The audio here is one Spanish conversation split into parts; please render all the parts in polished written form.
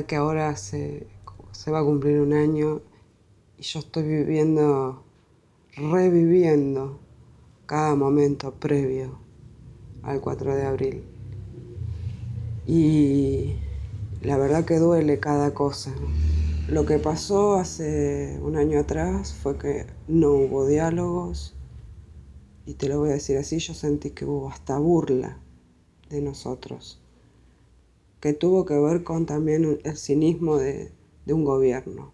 Que ahora se va a cumplir un año y yo estoy reviviendo cada momento previo al 4 de abril. Y la verdad que duele cada cosa. Lo que pasó hace un año atrás fue que no hubo diálogos, y te lo voy a decir así, yo sentí que hubo hasta burla de nosotros, que tuvo que ver con también el cinismo de un gobierno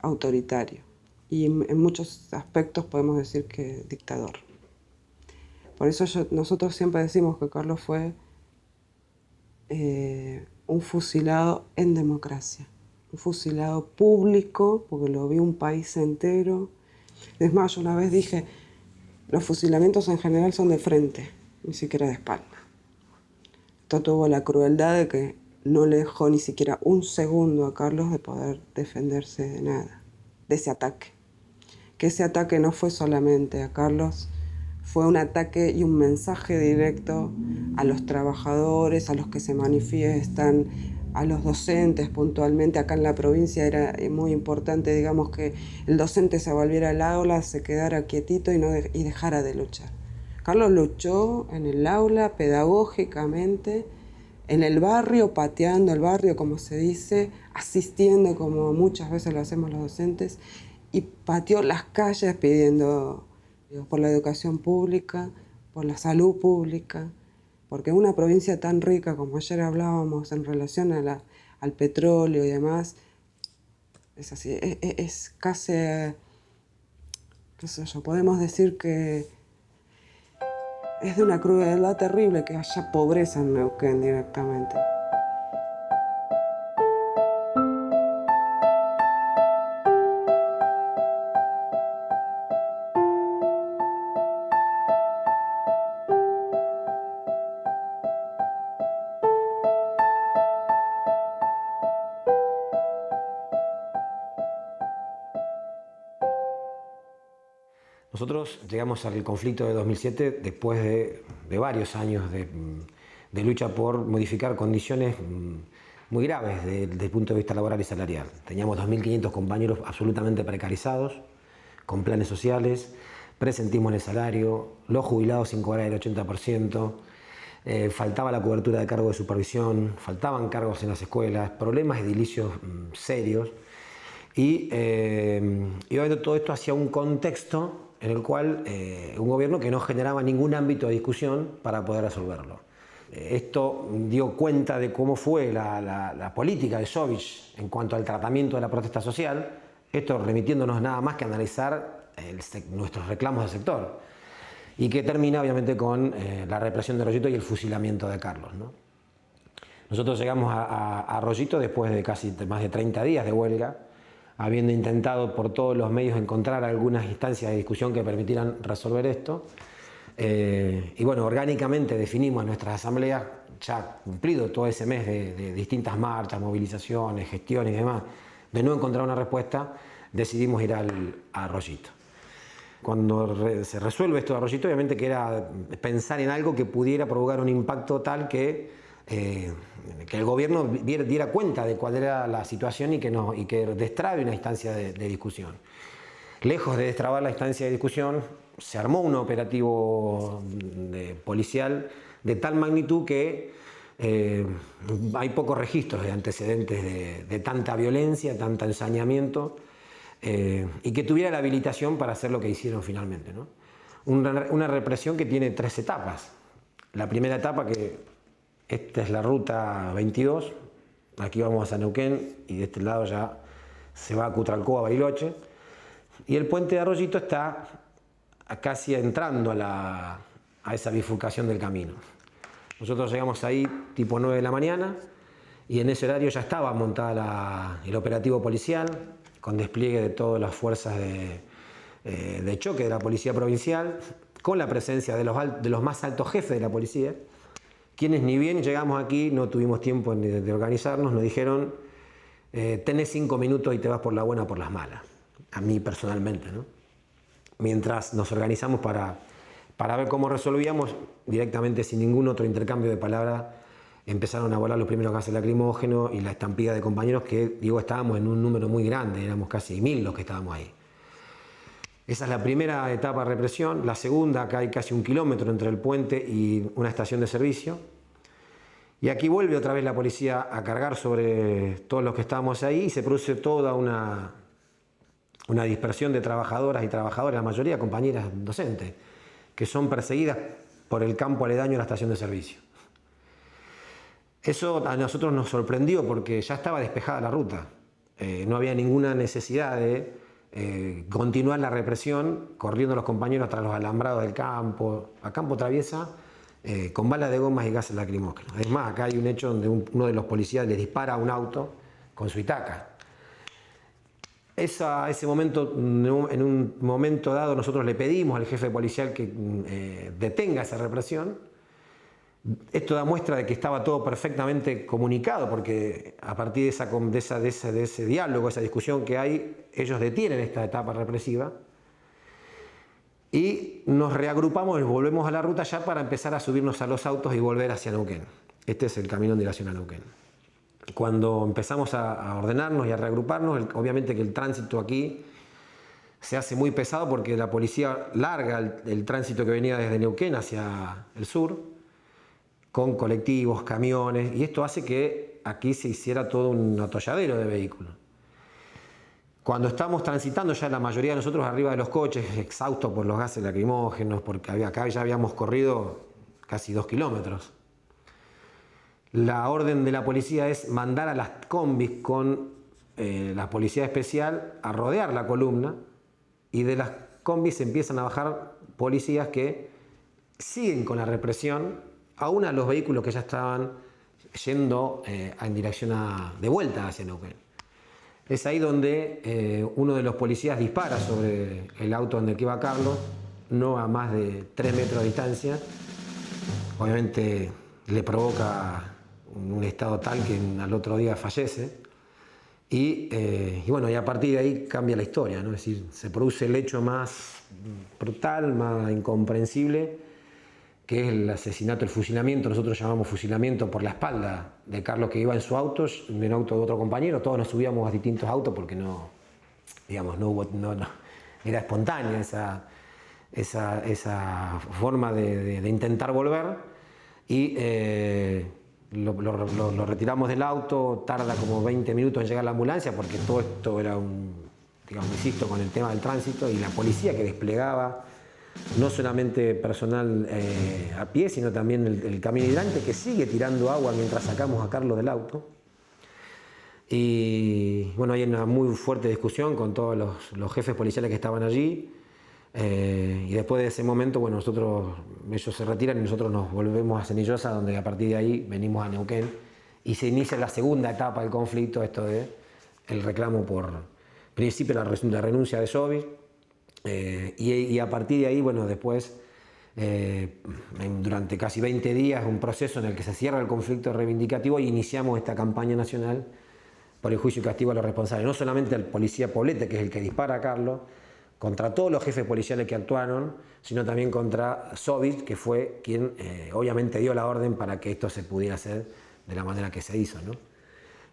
autoritario. Y en muchos aspectos podemos decir que dictador. Por eso nosotros siempre decimos que Carlos fue un fusilado en democracia. Un fusilado público, porque lo vio un país entero. Es más, yo una vez dije, los fusilamientos en general son de frente, ni siquiera de espalda. Tuvo la crueldad de que no le dejó ni siquiera un segundo a Carlos de poder defenderse de nada, de ese ataque. Que ese ataque no fue solamente a Carlos, fue un ataque y un mensaje directo a los trabajadores, a los que se manifiestan, a los docentes puntualmente. Acá en la provincia era muy importante, digamos, que el docente se volviera al aula, se quedara quietito y dejara de luchar. Carlos luchó en el aula, pedagógicamente, en el barrio, pateando el barrio, como se dice, asistiendo, como muchas veces lo hacemos los docentes, y pateó las calles pidiendo por la educación pública, por la salud pública, porque una provincia tan rica como ayer hablábamos en relación al petróleo y demás, es así, es casi, qué sé yo, podemos decir que es de una crueldad terrible que haya pobreza en Neuquén directamente. Nosotros llegamos al conflicto de 2007 después de varios años de lucha por modificar condiciones muy graves desde el punto de vista laboral y salarial. Teníamos 2.500 compañeros absolutamente precarizados, con planes sociales, presentismo en el salario, los jubilados sin cobrar el 80%, faltaba la cobertura de cargo de supervisión, faltaban cargos en las escuelas, problemas edilicios serios. Y obviamente todo esto hacia un contexto en el cual un gobierno que no generaba ningún ámbito de discusión para poder resolverlo. Esto dio cuenta de cómo fue la política de Sovich en cuanto al tratamiento de la protesta social, esto remitiéndonos nada más que a analizar nuestros reclamos del sector, y que termina obviamente con la represión de Rollito y el fusilamiento de Carlos, ¿no? Nosotros llegamos a Rollito después de casi más de 30 días de huelga, habiendo intentado por todos los medios encontrar algunas instancias de discusión que permitieran resolver esto. Y bueno, orgánicamente definimos en nuestras asambleas, ya cumplido todo ese mes de distintas marchas, movilizaciones, gestiones y demás, de no encontrar una respuesta, decidimos ir a Rollito. Cuando se resuelve esto de Rollito, obviamente que era pensar en algo que pudiera provocar un impacto tal que el gobierno diera cuenta de cuál era la situación y que destrabe una instancia de discusión. Lejos de destrabar la instancia de discusión, se armó un operativo policial de tal magnitud que hay pocos registros de antecedentes de tanta violencia, tanto ensañamiento, y que tuviera la habilitación para hacer lo que hicieron finalmente, ¿no? Una represión que tiene 3 etapas. La primera etapa, que Esta es la ruta 22, aquí vamos a Neuquén y de este lado ya se va a Cutralcó, a Bariloche. Y el puente de Arroyito está casi entrando a esa bifurcación del camino. Nosotros llegamos ahí tipo 9 de la mañana y en ese horario ya estaba montada el operativo policial con despliegue de todas las fuerzas de choque de la Policía Provincial, con la presencia de los más altos jefes de la policía, quienes ni bien llegamos aquí, no tuvimos tiempo de organizarnos, nos dijeron, tenés 5 minutos y te vas por la buena o por las malas. A mí personalmente, ¿no? Mientras nos organizamos para ver cómo resolvíamos, directamente sin ningún otro intercambio de palabras, empezaron a volar los primeros gases lacrimógenos y la estampida de compañeros que, digo, estábamos en un número muy grande, éramos casi 1000 los que estábamos ahí. Esa es la primera etapa de represión. La segunda, acá hay casi 1 kilómetro entre el puente y una estación de servicio. Y aquí vuelve otra vez la policía a cargar sobre todos los que estábamos ahí y se produce toda una dispersión de trabajadoras y trabajadores, la mayoría compañeras docentes, que son perseguidas por el campo aledaño a la estación de servicio. Eso a nosotros nos sorprendió porque ya estaba despejada la ruta. No había ninguna necesidad de continuar la represión corriendo los compañeros tras los alambrados del campo, a campo traviesa, con balas de gomas y gases lacrimógenos. Además, acá hay un hecho donde uno de los policías le dispara a un auto con su Itaca. Ese momento, en un momento dado, nosotros le pedimos al jefe policial que detenga esa represión. Esto da muestra de que estaba todo perfectamente comunicado, porque a partir de ese diálogo, esa discusión que hay, ellos detienen esta etapa represiva y nos reagrupamos y volvemos a la ruta ya para empezar a subirnos a los autos y volver hacia Neuquén. Este es el camino en dirección a Neuquén. Cuando empezamos a ordenarnos y a reagruparnos, obviamente que el tránsito aquí se hace muy pesado porque la policía larga el tránsito que venía desde Neuquén hacia el sur, con colectivos, camiones, y esto hace que aquí se hiciera todo un atolladero de vehículos. Cuando estamos transitando, ya la mayoría de nosotros arriba de los coches, exhaustos por los gases lacrimógenos, porque acá ya habíamos corrido casi 2 kilómetros. La orden de la policía es mandar a las combis con la policía especial a rodear la columna, y de las combis se empiezan a bajar policías que siguen con la represión aún a los vehículos que ya estaban yendo en dirección de vuelta hacia Neuquén. Es ahí donde uno de los policías dispara sobre el auto en el que iba Carlos, no a más de 3 metros de distancia. Obviamente le provoca un estado tal que al otro día fallece. Y bueno, y a partir de ahí cambia la historia, ¿no? Es decir, se produce el hecho más brutal, más incomprensible, que es el asesinato, el fusilamiento. Nosotros llamamos fusilamiento por la espalda de Carlos, que iba en su auto, en el auto de otro compañero. Todos nos subíamos a distintos autos porque no era espontánea esa forma de intentar volver. Y lo retiramos del auto, tarda como 20 minutos en llegar la ambulancia porque todo esto era insisto, con el tema del tránsito y la policía que desplegaba, no solamente personal a pie, sino también el camión hidrante que sigue tirando agua mientras sacamos a Carlos del auto. Y bueno, hay una muy fuerte discusión con todos los jefes policiales que estaban allí. Y después de ese momento, bueno, ellos se retiran y nosotros nos volvemos a Cenillosa, donde a partir de ahí venimos a Neuquén y se inicia la segunda etapa del conflicto, esto de el reclamo por principio la renuncia de Sobis, y a partir de ahí, bueno, después durante casi 20 días un proceso en el que se cierra el conflicto reivindicativo y iniciamos esta campaña nacional por el juicio y castigo a los responsables, no solamente al policía Poblete, que es el que dispara a Carlos, contra todos los jefes policiales que actuaron, sino también contra Sobis, que fue quien obviamente dio la orden para que esto se pudiera hacer de la manera que se hizo, ¿no?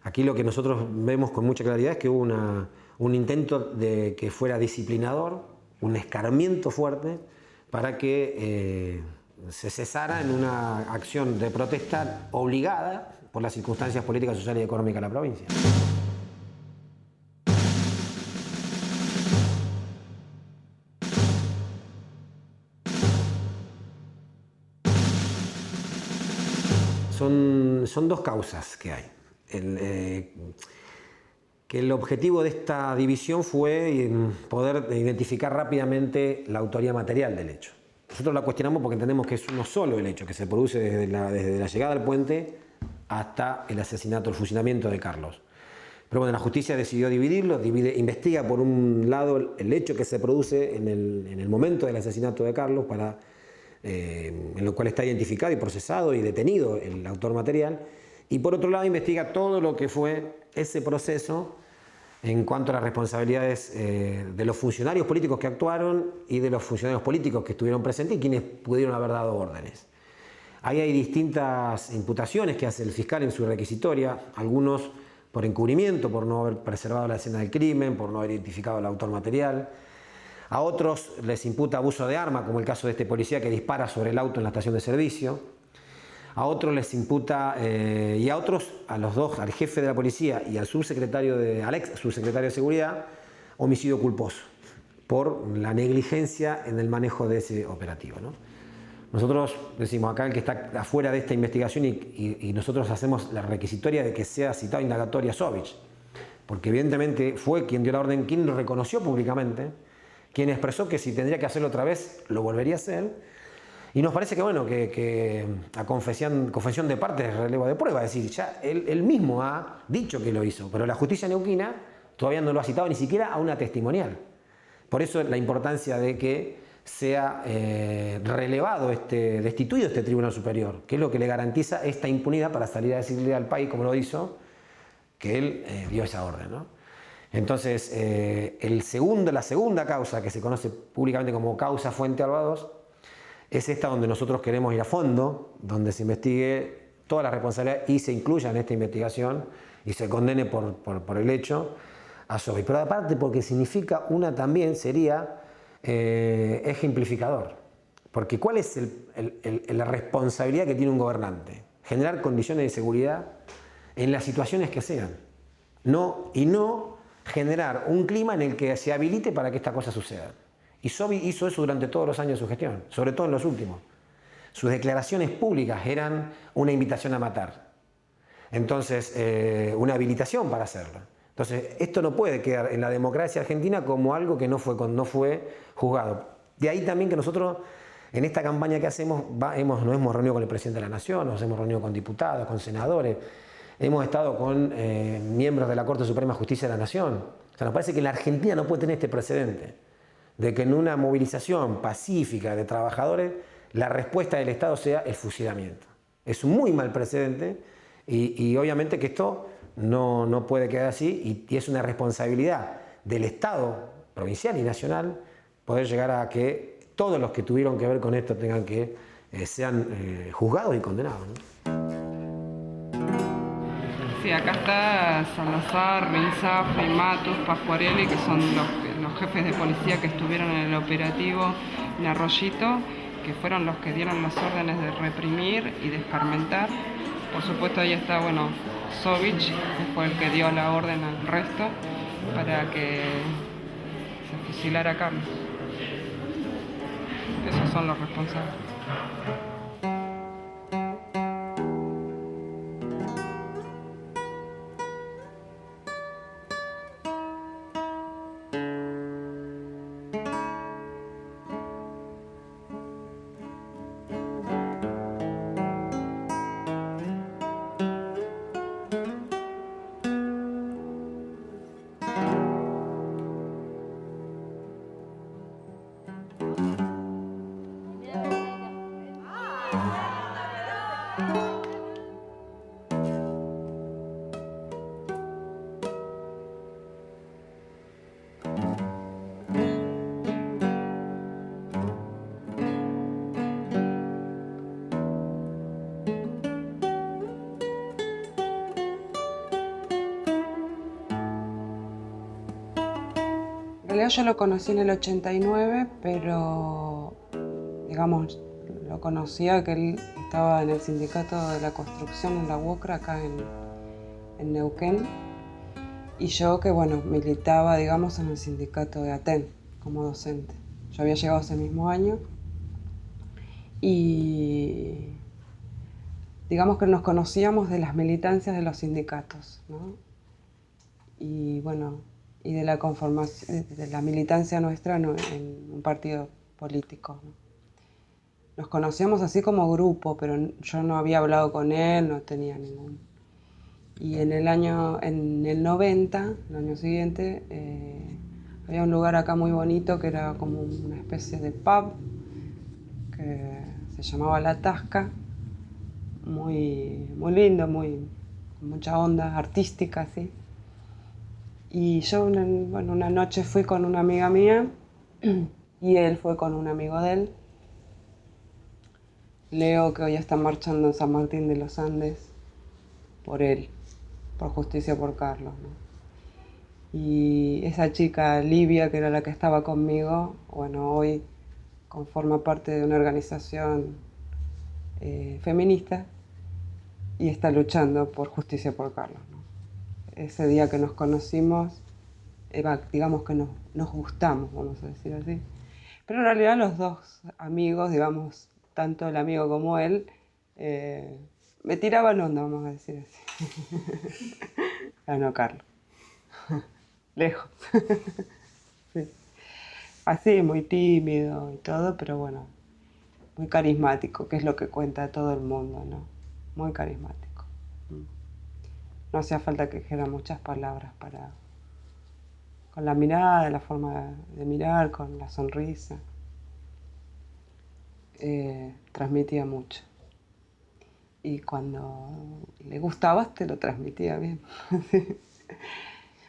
Aquí lo que nosotros vemos con mucha claridad es que hubo un intento de que fuera disciplinador, un escarmiento fuerte para que se cesara en una acción de protesta obligada por las circunstancias políticas, sociales y económicas de la provincia. son dos causas que hay. Que el objetivo de esta división fue poder identificar rápidamente la autoría material del hecho. Nosotros la cuestionamos porque entendemos que es uno solo el hecho, que se produce desde la llegada al puente hasta el asesinato, el fusilamiento de Carlos. Pero bueno, la justicia decidió dividirlo, investiga por un lado el hecho que se produce en el momento del asesinato de Carlos, en lo cual está identificado y procesado y detenido el autor material, y por otro lado investiga todo lo que fue ese proceso en cuanto a las responsabilidades de los funcionarios políticos que actuaron y de los funcionarios políticos que estuvieron presentes y quienes pudieron haber dado órdenes. Ahí hay distintas imputaciones que hace el fiscal en su requisitoria, algunos por encubrimiento, por no haber preservado la escena del crimen, por no haber identificado al autor material. A otros les imputa abuso de arma, como el caso de este policía que dispara sobre el auto en la estación de servicio. A otros les imputa, y a otros, a los dos, al jefe de la policía y al ex subsecretario de Seguridad, homicidio culposo, por la negligencia en el manejo de ese operativo, ¿no? Nosotros decimos acá el que está afuera de esta investigación y nosotros hacemos la requisitoria de que sea citado indagatoria Sovich, porque evidentemente fue quien dio la orden, quien lo reconoció públicamente, quien expresó que si tendría que hacerlo otra vez, lo volvería a hacer. Y nos parece que, bueno, que a confesión de parte es relevo de prueba, es decir, ya él mismo ha dicho que lo hizo, pero la justicia neuquina todavía no lo ha citado ni siquiera a una testimonial. Por eso la importancia de que sea relevado, destituido este Tribunal Superior, que es lo que le garantiza esta impunidad para salir a decirle al país, como lo hizo, que él dio esa orden, ¿no? Entonces, la segunda causa, que se conoce públicamente como causa Fuente Alba II, es esta donde nosotros queremos ir a fondo, donde se investigue toda la responsabilidad y se incluya en esta investigación y se condene por el hecho a Sovich. Pero aparte porque significa también sería ejemplificador. Porque ¿cuál es la responsabilidad que tiene un gobernante? Generar condiciones de seguridad en las situaciones que sean. No generar un clima en el que se habilite para que estas cosas sucedan. Y Sovich hizo eso durante todos los años de su gestión, sobre todo en los últimos. Sus declaraciones públicas eran una invitación a matar. Entonces, una habilitación para hacerlo. Entonces, esto no puede quedar en la democracia argentina como algo que no fue juzgado. De ahí también que nosotros, en esta campaña que hacemos, nos hemos reunido con el presidente de la Nación, nos hemos reunido con diputados, con senadores, hemos estado con miembros de la Corte Suprema de Justicia de la Nación. O sea, nos parece que la Argentina no puede tener este precedente de que en una movilización pacífica de trabajadores la respuesta del Estado sea el fusilamiento. Es un muy mal precedente y obviamente que esto no puede quedar así y es una responsabilidad del Estado provincial y nacional poder llegar a que todos los que tuvieron que ver con esto tengan que sean juzgados y condenados, ¿no? Sí, acá está Salazar, Renzafre, Matus, Pascuarelli, que son los jefes de policía que estuvieron en el operativo en Arroyito, que fueron los que dieron las órdenes de reprimir y de escarmentar. Por supuesto ahí está, Sovich, que fue el que dio la orden al resto para que se fusilara a Carlos. Esos son los responsables. En realidad yo lo conocí en el 89, pero digamos, lo conocía que él estaba en el sindicato de la construcción en la UOCRA, acá en Neuquén, y yo que militaba, digamos, en el sindicato de ATEN como docente. Yo había llegado ese mismo año y digamos que nos conocíamos de las militancias de los sindicatos, ¿no? Y bueno, y de la conformación, de la militancia nuestra, ¿no?, en un partido político, ¿no? Nos conocíamos así como grupo, pero yo no había hablado con él, no tenía ningún... Y en el 90, el año siguiente, había un lugar acá muy bonito que era como una especie de pub que se llamaba La Tasca, muy lindo, con mucha onda artística, así. Y yo una noche fui con una amiga mía y él fue con un amigo de él, Leo, que hoy está marchando en San Martín de los Andes por él, por Justicia por Carlos, ¿no? Y esa chica, Livia, que era la que estaba conmigo, bueno, hoy forma parte de una organización feminista y está luchando por Justicia por Carlos, ¿no? Ese día que nos conocimos, digamos que nos gustamos, vamos a decir así. Pero en realidad los dos amigos, digamos, tanto el amigo como él, me tiraban onda, vamos a decir así. No, Carlos. Lejos. Sí. Así, muy tímido y todo, pero bueno, muy carismático, que es lo que cuenta todo el mundo, ¿no? Muy carismático. No hacía falta que dijera muchas palabras con la mirada, la forma de mirar, con la sonrisa. Transmitía mucho. Y cuando le gustabas, te lo transmitía bien.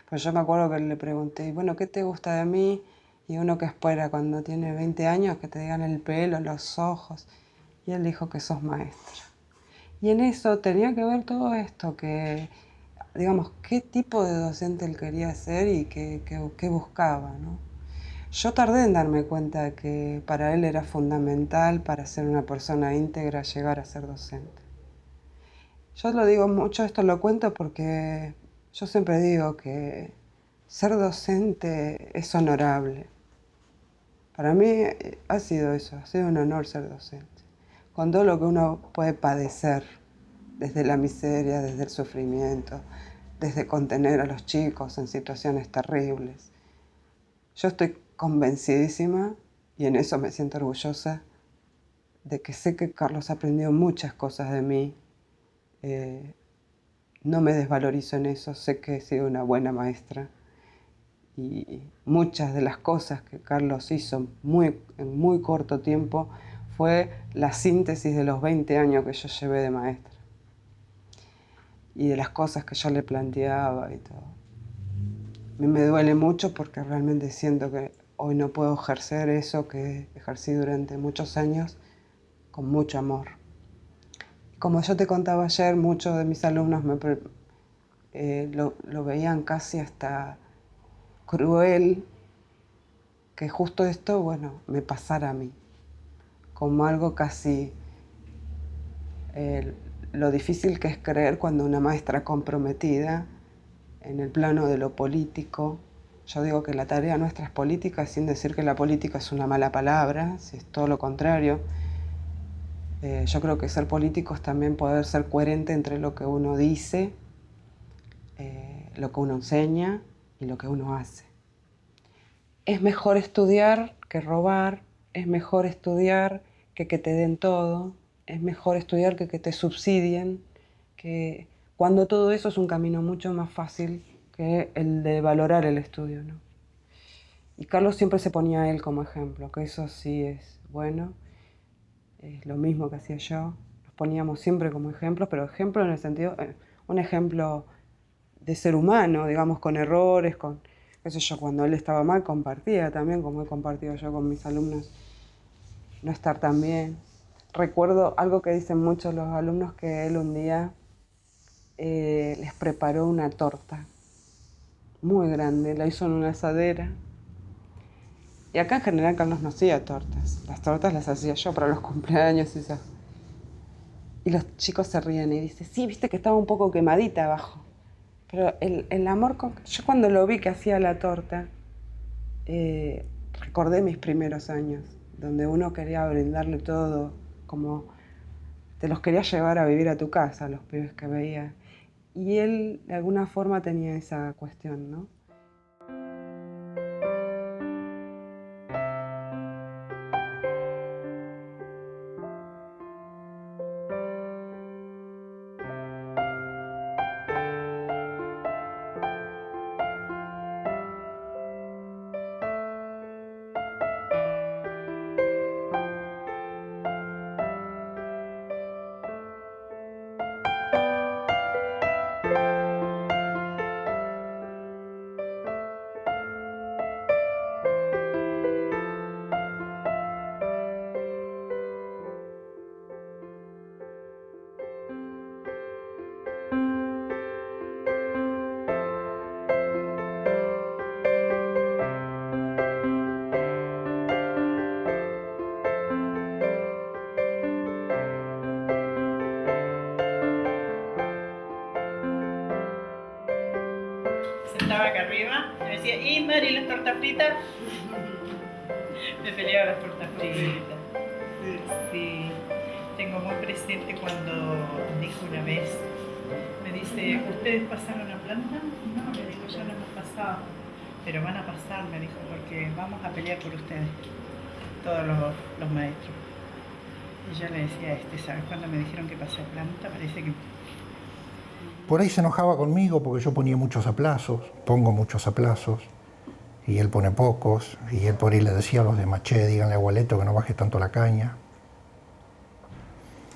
Pues yo me acuerdo que le pregunté, bueno, ¿qué te gusta de mí? Y uno que espera cuando tiene 20 años que te digan el pelo, los ojos. Y él dijo que sos maestra. Y en eso tenía que ver todo esto, que, digamos, qué tipo de docente él quería ser y qué buscaba, ¿no? Yo tardé en darme cuenta de que para él era fundamental, para ser una persona íntegra, llegar a ser docente. Yo lo digo mucho, esto lo cuento porque yo siempre digo que ser docente es honorable. Para mí ha sido eso, ha sido un honor ser docente. Con todo lo que uno puede padecer, desde la miseria, desde el sufrimiento, desde contener a los chicos en situaciones terribles. Yo estoy convencidísima, y en eso me siento orgullosa, de que sé que Carlos aprendió muchas cosas de mí. No me desvalorizo en eso, sé que he sido una buena maestra. Y muchas de las cosas que Carlos hizo en muy corto tiempo fue la síntesis de los 20 años que yo llevé de maestra. Y de las cosas que yo le planteaba y todo. A mí me duele mucho porque realmente siento que hoy no puedo ejercer eso que ejercí durante muchos años con mucho amor. Como yo te contaba ayer, muchos de mis alumnos lo veían casi hasta cruel que justo esto, bueno, me pasara a mí. Como algo casi lo difícil que es creer cuando una maestra comprometida en el plano de lo político. Yo digo que la tarea nuestra es política, sin decir que la política es una mala palabra, si es todo lo contrario. Yo creo que ser político es también poder ser coherente entre lo que uno dice, lo que uno enseña y lo que uno hace. Es mejor estudiar que robar, es mejor estudiar que te den todo, es mejor estudiar que te subsidien, que cuando todo eso es un camino mucho más fácil que el de valorar el estudio, ¿no? Y Carlos siempre se ponía a él como ejemplo, que eso sí es bueno, es lo mismo que hacía yo. Nos poníamos siempre como ejemplos, pero ejemplo en el sentido, un ejemplo de ser humano, digamos, con errores, con, qué sé yo, cuando él estaba mal compartía también, como he compartido yo con mis alumnos, no estar tan bien. Recuerdo algo que dicen muchos los alumnos, que él un día les preparó una torta muy grande, la hizo en una asadera. Y acá en general Carlos no hacía tortas, las tortas las hacía yo para los cumpleaños y eso. Y los chicos se ríen y dicen, sí, viste que estaba un poco quemadita abajo. Pero el amor, yo cuando lo vi que hacía la torta, recordé mis primeros años, donde uno quería brindarle todo, como te los querías llevar a vivir a tu casa, los pibes que veías. Y él de alguna forma tenía esa cuestión, ¿no? Sentaba acá arriba y me decía, ¿y Mari, las tortas fritas? Me peleaba las tortas fritas. Sí, tengo muy presente cuando dijo una vez, me dice, ¿ustedes pasaron a planta? No, le digo, ya no hemos pasado, pero van a pasar, me dijo, porque vamos a pelear por ustedes, todos los maestros. Y yo le decía ¿sabes cuando me dijeron que pasé a planta? Parece que... Por ahí se enojaba conmigo porque yo ponía muchos aplazos, pongo muchos aplazos, y él pone pocos, y él por ahí le decía a los demás, che, díganle a Gualeto que no baje tanto la caña.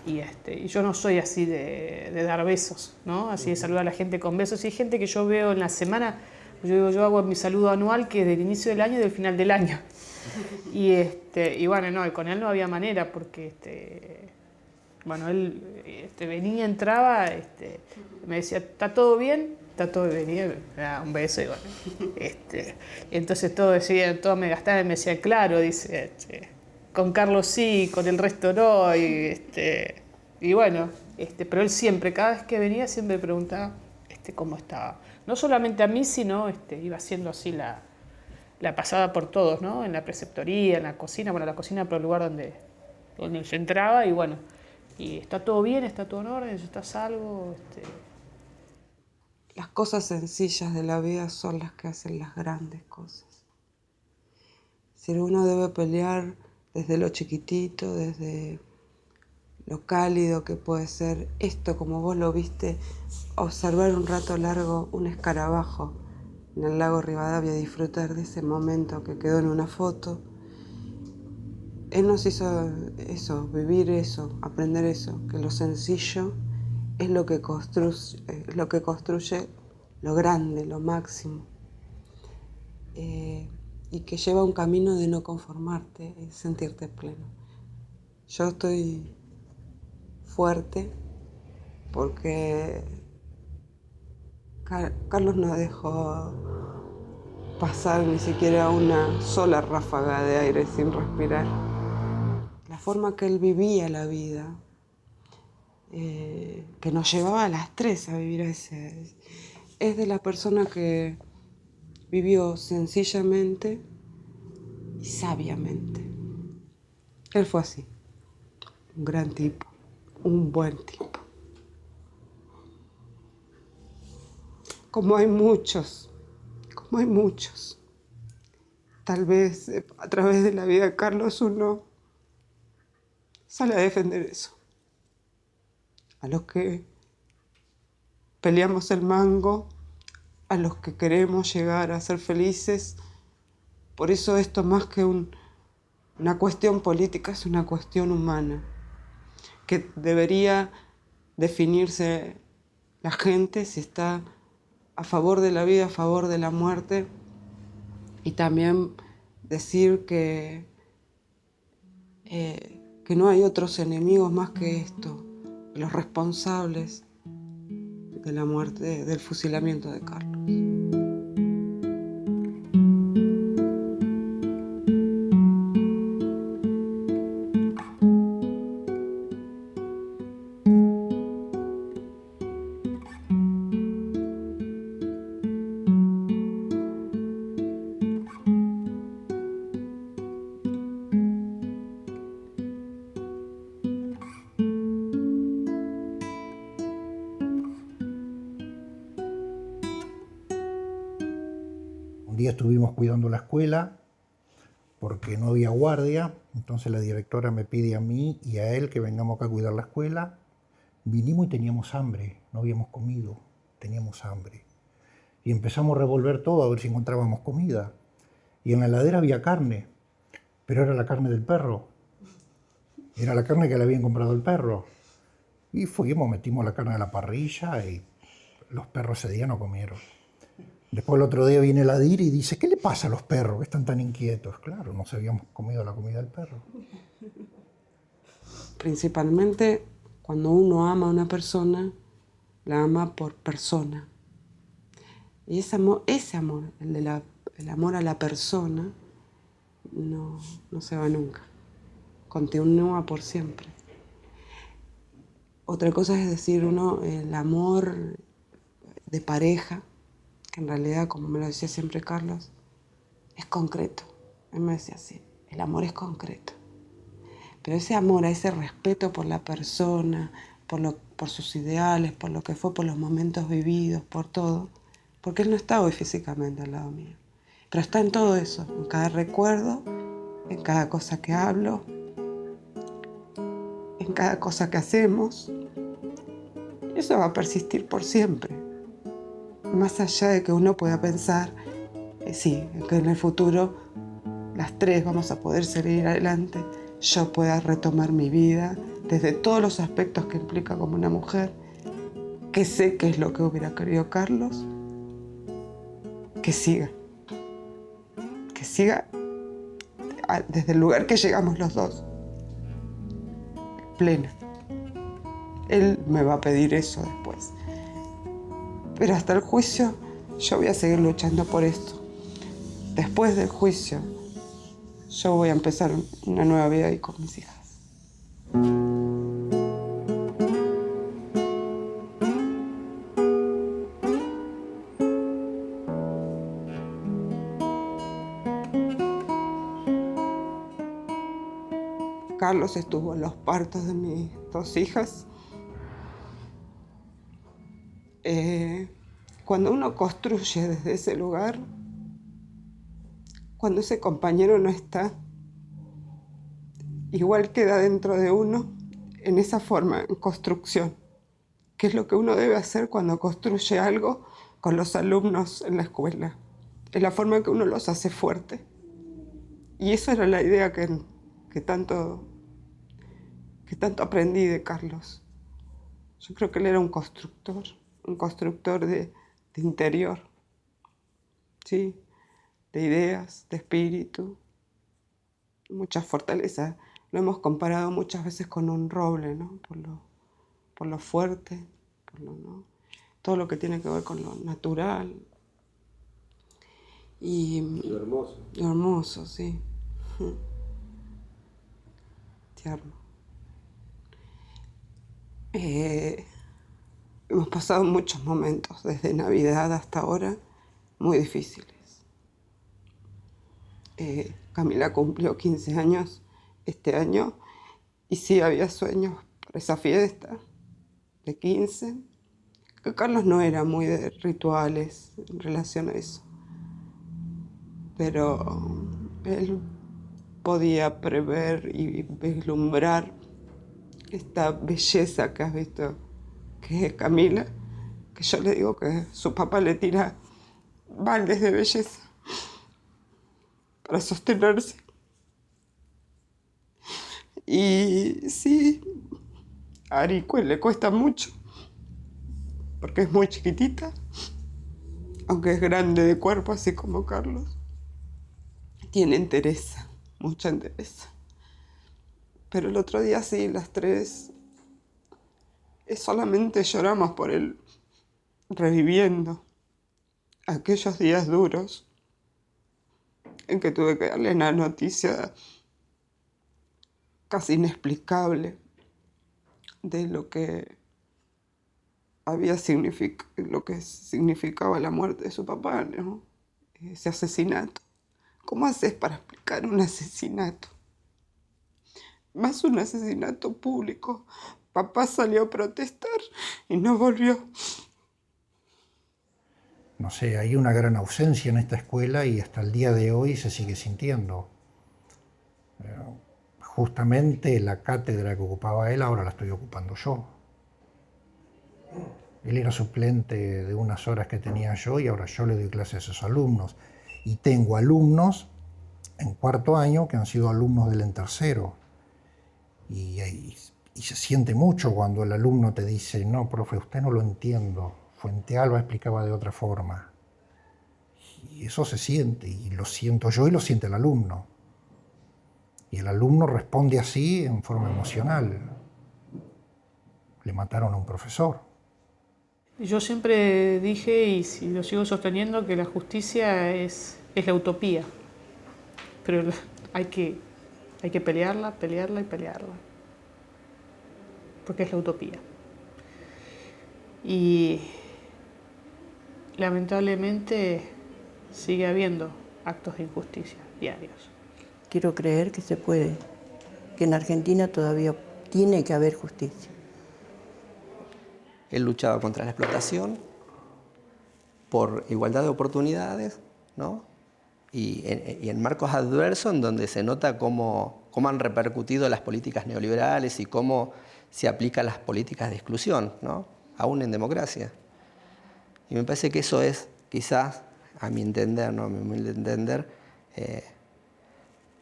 Y yo no soy así de dar besos, ¿no? Así de saludar a la gente con besos. Y hay gente que yo veo en la semana, yo hago mi saludo anual, que es del inicio del año y del final del año. Y bueno, no, y con él no había manera, porque bueno, él venía, entraba, me decía, ¿está todo bien? Está todo bien, venía, me daba un beso y bueno, y entonces todo me gastaba y me decía, claro, dice, con Carlos sí, con el resto no, y bueno, pero él siempre, cada vez que venía, siempre preguntaba cómo estaba. No solamente a mí, sino iba haciendo así la pasada por todos, ¿no? En la preceptoría, en la cocina, bueno, la cocina por el lugar donde se entraba, y bueno, y está todo bien, está todo en orden, necesitas algo. Las cosas sencillas de la vida son las que hacen las grandes cosas. Si uno debe pelear desde lo chiquitito, desde lo cálido que puede ser esto, como vos lo viste, observar un rato largo un escarabajo en el lago Rivadavia, disfrutar de ese momento que quedó en una foto. Él nos hizo eso, vivir eso, aprender eso, que lo sencillo es lo que construye lo grande, lo máximo. Y que lleva un camino de no conformarte y sentirte pleno. Yo estoy fuerte porque Carlos no dejó pasar ni siquiera una sola ráfaga de aire sin respirar. La forma que él vivía la vida, que nos llevaba a las tres a vivir ese, es de la persona que vivió sencillamente y sabiamente. Él fue así, un gran tipo, un buen tipo. Como hay muchos, tal vez a través de la vida de Carlos uno sale a defender eso. A los que peleamos el mango, a los que queremos llegar a ser felices. Por eso esto más que una cuestión política es una cuestión humana, que debería definirse la gente si está a favor de la vida, a favor de la muerte, y también decir que no hay otros enemigos más que esto, los responsables de la muerte, del fusilamiento de Carlos. Un día estuvimos cuidando la escuela porque no había guardia, entonces la directora me pide a mí y a él que vengamos acá a cuidar la escuela. Vinimos y teníamos hambre, no habíamos comido, teníamos hambre. Y empezamos a revolver todo a ver si encontrábamos comida. Y en la heladera había carne, pero era la carne del perro. Era la carne que le habían comprado el perro. Y fuimos, metimos la carne a la parrilla y los perros ese día no comieron. Después el otro día viene la DIR y dice, ¿qué le pasa a los perros que están tan inquietos? Claro, no se habíamos comido la comida del perro. Principalmente cuando uno ama a una persona, la ama por persona. Y ese amor, el amor a la persona, no se va nunca. Continúa por siempre. Otra cosa es decir el amor de pareja, que en realidad, como me lo decía siempre Carlos, es concreto. Él me decía así, el amor es concreto. Pero ese amor, ese respeto por la persona, por sus ideales, por lo que fue, por los momentos vividos, por todo, porque él no está hoy físicamente al lado mío, pero está en todo eso, en cada recuerdo, en cada cosa que hablo, en cada cosa que hacemos. Y eso va a persistir por siempre. Más allá de que uno pueda pensar, sí, que en el futuro las tres vamos a poder seguir adelante, yo pueda retomar mi vida desde todos los aspectos que implica como una mujer, que sé que es lo que hubiera querido Carlos, que siga desde el lugar que llegamos los dos, plena. Él me va a pedir eso después. Pero hasta el juicio yo voy a seguir luchando por esto. Después del juicio yo voy a empezar una nueva vida ahí con mis hijas. Carlos estuvo en los partos de mis dos hijas. Cuando uno construye desde ese lugar, cuando ese compañero no está, igual queda dentro de uno en esa forma, en construcción, que es lo que uno debe hacer cuando construye algo con los alumnos en la escuela. Es la forma que uno los hace fuertes. Y eso era la idea que tanto aprendí de Carlos. Yo creo que él era un constructor de interior, ¿sí? De ideas, de espíritu, mucha fortaleza. Lo hemos comparado muchas veces con un roble, ¿no? Por lo fuerte, ¿no? Todo lo que tiene que ver con lo natural. Y lo hermoso. Lo hermoso, sí. Tierno. Hemos pasado muchos momentos, desde Navidad hasta ahora, muy difíciles. Camila cumplió 15 años este año y sí había sueños para esa fiesta de 15. Que Carlos no era muy de rituales en relación a eso, pero él podía prever y vislumbrar esta belleza que has visto, que es Camila, que yo le digo que su papá le tira baldes de belleza para sostenerse. Y sí, a Aricue le cuesta mucho, porque es muy chiquitita, aunque es grande de cuerpo, así como Carlos. Tiene entereza, mucha entereza. Pero el otro día sí, las tres, solamente lloramos por él, reviviendo aquellos días duros en que tuve que darle una noticia casi inexplicable de lo que lo que significaba la muerte de su papá, ¿no? Ese asesinato. ¿Cómo haces para explicar un asesinato? Más un asesinato público. Papá salió a protestar y no volvió. No sé, hay una gran ausencia en esta escuela y hasta el día de hoy se sigue sintiendo. Justamente la cátedra que ocupaba él ahora la estoy ocupando yo. Él era suplente de unas horas que tenía yo y ahora yo le doy clases a esos alumnos. Y tengo alumnos en cuarto año que han sido alumnos del en tercero. Y se siente mucho cuando el alumno te dice, no, profe, usted no lo entiendo. Fuentealba explicaba de otra forma. Y eso se siente, y lo siento yo y lo siente el alumno. Y el alumno responde así en forma emocional. Le mataron a un profesor. Yo siempre dije, y lo sigo sosteniendo, que la justicia es la utopía. Pero hay que pelearla, pelearla y pelearla. Porque es la utopía. Y lamentablemente sigue habiendo actos de injusticia diarios. Quiero creer que se puede, que en Argentina todavía tiene que haber justicia. Él luchaba contra la explotación, por igualdad de oportunidades, ¿no? Y en marcos adversos en donde se nota cómo han repercutido las políticas neoliberales y cómo se aplican las políticas de exclusión, ¿no? Aún en democracia. Y me parece que eso es, quizás, a mi entender, ¿no? A mi humilde entender,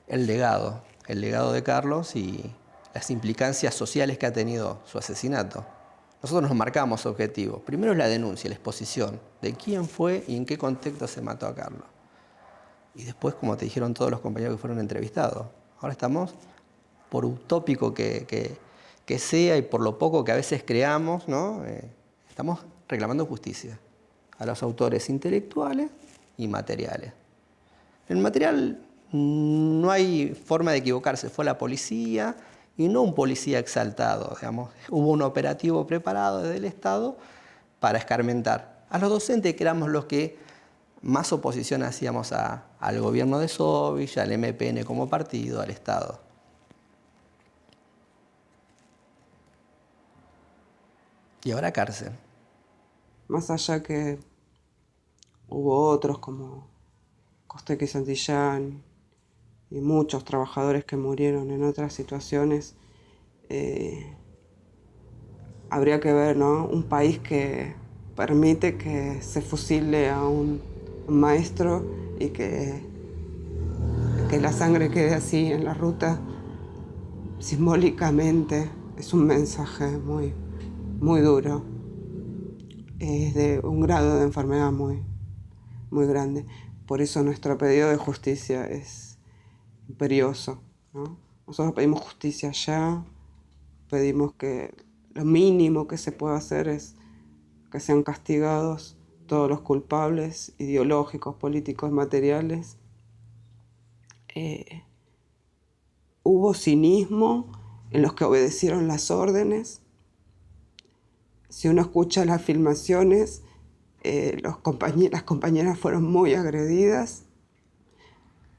el legado de Carlos y las implicancias sociales que ha tenido su asesinato. Nosotros nos marcamos objetivos. Primero es la denuncia, la exposición de quién fue y en qué contexto se mató a Carlos. Y después, como te dijeron todos los compañeros que fueron entrevistados, ahora estamos, por utópico que sea y por lo poco que a veces creamos, ¿no? Estamos reclamando justicia a los autores intelectuales y materiales. En el material no hay forma de equivocarse, fue la policía y no un policía exaltado, digamos. Hubo un operativo preparado desde el Estado para escarmentar a los docentes, que éramos los que más oposición hacíamos al gobierno de Sovich, al MPN como partido, al Estado. Y ahora cárcel. Más allá que hubo otros como Costequi Santillán y muchos trabajadores que murieron en otras situaciones, habría que ver, ¿no? Un país que permite que se fusile a un maestro y que la sangre quede así en la ruta, simbólicamente es un mensaje muy, muy duro. Es de un grado de enfermedad muy, muy grande. Por eso nuestro pedido de justicia es imperioso, ¿no? Nosotros pedimos justicia ya, pedimos que lo mínimo que se pueda hacer es que sean castigados todos los culpables ideológicos, políticos, materiales. Hubo cinismo en los que obedecieron las órdenes. Si uno escucha las filmaciones, las compañeras fueron muy agredidas.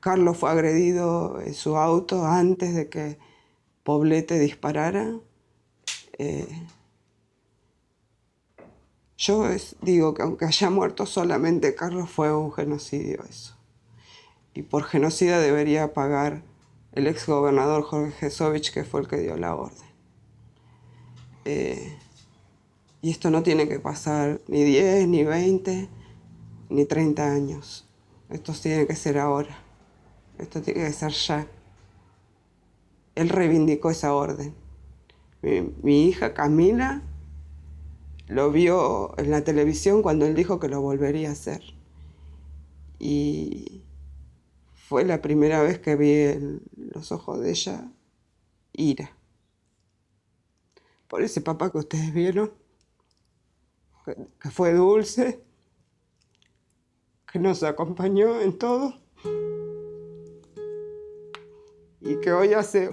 Carlos fue agredido en su auto antes de que Poblete disparara. Yo digo que aunque haya muerto solamente Carlos, fue un genocidio eso. Y por genocida debería pagar el exgobernador Jorge Sovich, que fue el que dio la orden. Y esto no tiene que pasar ni 10, ni 20, ni 30 años. Esto tiene que ser ahora. Esto tiene que ser ya. Él reivindicó esa orden. Mi hija Camila lo vio en la televisión cuando él dijo que lo volvería a hacer. Y fue la primera vez que vi en los ojos de ella ira. Por ese papá que ustedes vieron, que fue dulce, que nos acompañó en todo y que hoy hace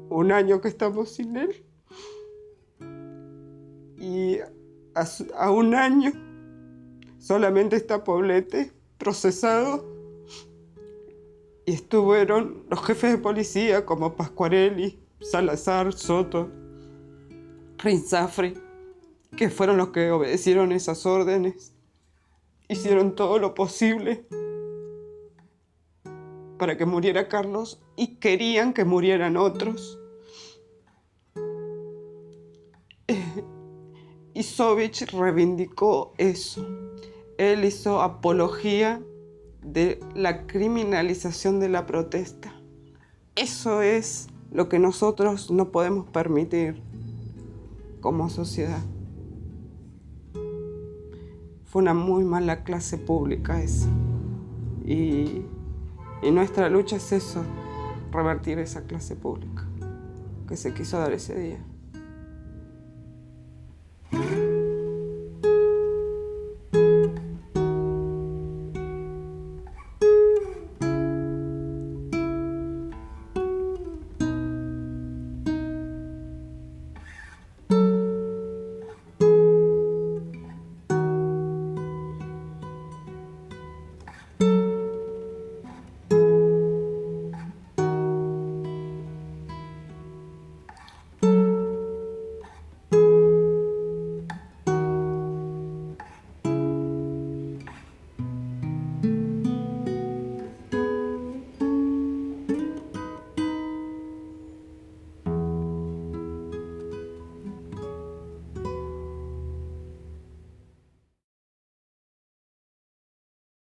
un año que estamos sin él. Y a un año solamente está Poblete procesado y estuvieron los jefes de policía como Pasquarelli, Salazar, Soto, Rinsafri, que fueron los que obedecieron esas órdenes hicieron todo lo posible para que muriera Carlos y querían que murieran otros. Y Sovich reivindicó eso. Él hizo apología de la criminalización de la protesta. Eso es lo que nosotros no podemos permitir como sociedad. Fue una muy mala clase pública esa. Y nuestra lucha es eso, revertir esa clase pública que se quiso dar ese día.